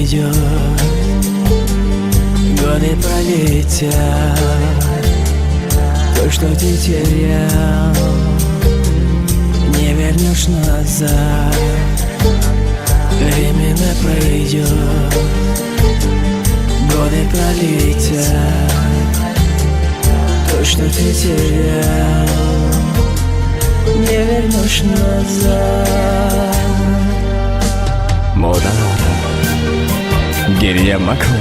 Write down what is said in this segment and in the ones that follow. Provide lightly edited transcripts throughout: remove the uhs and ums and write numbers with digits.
пройдет, годы пролетят, то, что ты терял, не вернешь назад. Время пройдет, годы пролетят, то, что ты терял, не вернешь назад. مادر گریه مکن،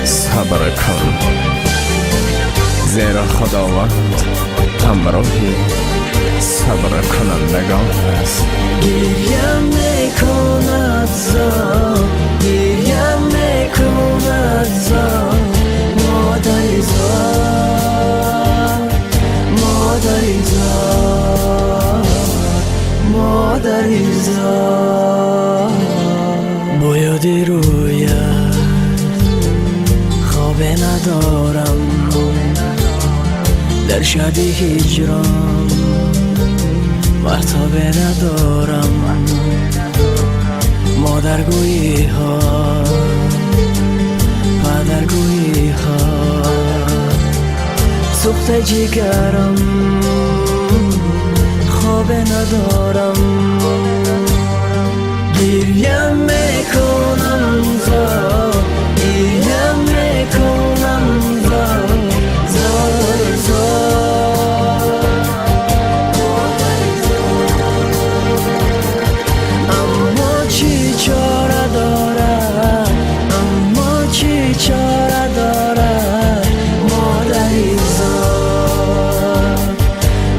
صبر کن، زیرا خداوند همراهی صبر کنندگان است. گریه میکند زار، گریه میکند زار، مادری زار، مادری زار، مادری زار. با یادی رویت خواب ندارم، در شب هجران مرتبه ندارم. مادرگویی ها، پدرگویی ها سوخت جگرم، خواب ندارم. گریه میکنم زار، گریه میکنم زار، زار زار. اما چی چاره داره، اما چی چاره داره. مادری زار،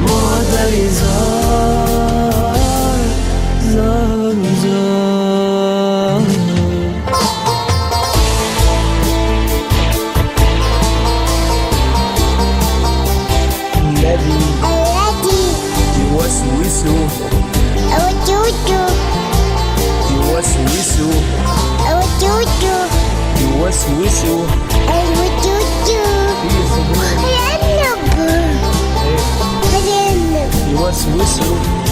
مادری زار، زار زار. Whistle.